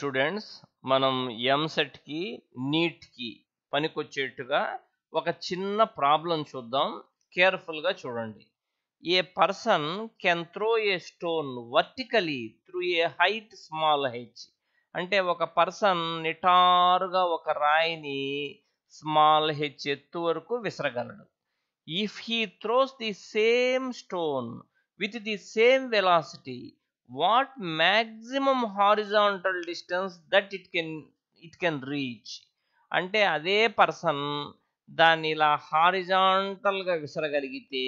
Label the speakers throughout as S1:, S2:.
S1: Students మనం ఎంసెట్ కి neat కి పనికొచ్చేట్టుగా ఒక చిన్న ప్రాబ్లం చూద్దాం. కేర్ఫుల్ గా చూడండి. A person can throw a stone vertically through a height small h. అంటే ఒక పర్సన్ నిటారుగా ఒక రాయిని స్మాల్ హెచ్ ఎత్తు వరకు విసరగలడు. If he throws the same stone with the same velocity, what maximum horizontal distance that it can reach. అంటే అదే పర్సన్ దాన్ని ఇలా హారిజాంటల్ గా విసరగలిగితే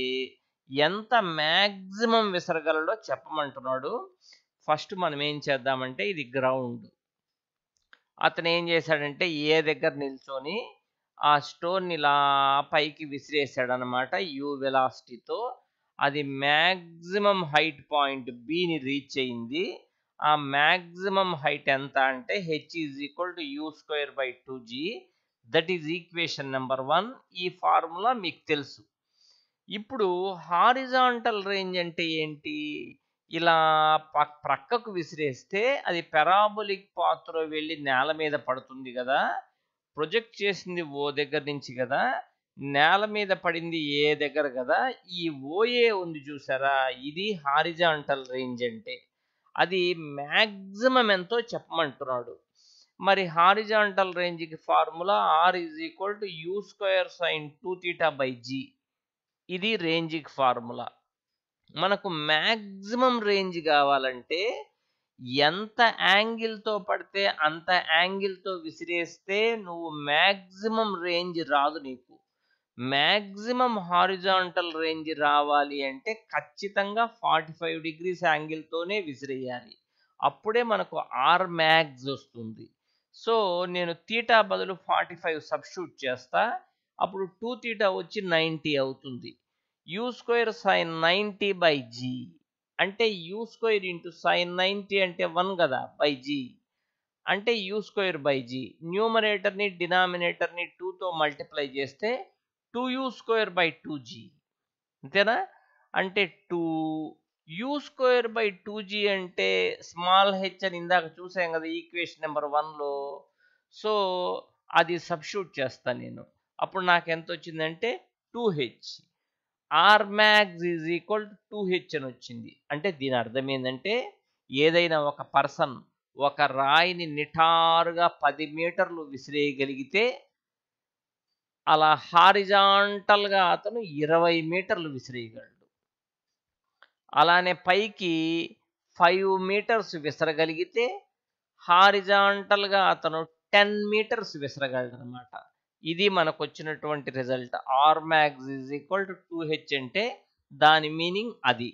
S1: ఎంత మ్యాక్సిమం విసరగలడో చెప్పమంటున్నాడు. ఫస్ట్ మనం ఏం చేద్దామంటే, ఇది గ్రౌండ్. అతను ఏం చేశాడంటే ఏ దగ్గర నిల్చొని ఆ స్టోన్ ఇలా పైకి విసిరేసాడు అనమాట యూ వెలాసిటీతో. అది మ్యాక్సిమం హైట్ పాయింట్ బిని రీచ్ అయింది. ఆ మ్యాక్సిమం హైట్ ఎంత అంటే H is equal to u square by 2g. That is equation number 1. ఈ ఫార్ములా మీకు తెలుసు. ఇప్పుడు హారిజాంటల్ రేంజ్ అంటే ఏంటి? ఇలా ప్రక్కకు విసిరేస్తే అది పెరాబోలిక్ పాత్లో వెళ్ళి నేల మీద పడుతుంది కదా. ప్రొజెక్ట్ చేసింది ఓ దగ్గర నుంచి కదా, నేల మీద పడింది ఏ దగ్గర కదా. ఈ ఓఏ ఉంది చూసారా, ఇది హారిజాంటల్ రేంజ్. అంటే అది మ్యాక్సిమం ఎంతో చెప్పమంటున్నాడు. మరి హారిజాంటల్ రేంజ్కి formula R is equal to u square sine 2θ by g. ఇది రేంజ్కి ఫార్ములా. మనకు మ్యాక్సిమం రేంజ్ కావాలంటే ఎంత యాంగిల్తో పడితే అంత యాంగిల్తో విసిరేస్తే నువ్వు మ్యాక్సిమం రేంజ్ రాదు. నీకు మ్యాక్సిమం హారిజాంటల్ రేంజ్ రావాలి అంటే ఖచ్చితంగా 45 degrees యాంగిల్తోనే విసిరేయాలి. అప్పుడే మనకు ఆర్ మ్యాక్స్ వస్తుంది. సో నేను తీటా బదులు 45 సబ్స్టిట్యూట్ చేస్తా. అప్పుడు 2θ వచ్చి 90 అవుతుంది. U square sine 90 by g అంటే యూ స్క్వేర్ ఇంటూ సైన్ 90 అంటే 1 కదా, బై జీ అంటే యూ స్క్వేర్ బై జీ. న్యూమరేటర్ని డినామినేటర్ని 2తో మల్టిప్లై చేస్తే 2u స్క్వేర్ బై 2g. అంతేనా? అంటే 2 యూ స్క్వేర్ బై 2g అంటే స్మాల్ హెచ్ అని ఇందాక చూసాం కదా ఈక్వేషన్ నెంబర్ 1లో. సో అది సబ్స్టిట్యూట్ చేస్తాను నేను. అప్పుడు నాకు ఎంత వచ్చిందంటే 2h. R max is equal to 2h అని వచ్చింది. అంటే దీని అర్థం ఏంటంటే, ఏదైనా ఒక పర్సన్ ఒక రాయిని నిటారుగా 10 మీటర్లు విసిరేయగలిగితే అలా హారిజాంటల్గా అతను 20 మీటర్లు విసిరేయగలడు. అలానే పైకి 5 మీటర్స్ విసరగలిగితే హారిజాంటల్గా అతను 10 మీటర్స్ విసరగలడు అనమాట. ఇది మనకు వచ్చినటువంటి result. R max is equal to 2h అంటే దాని మీనింగ్ అది.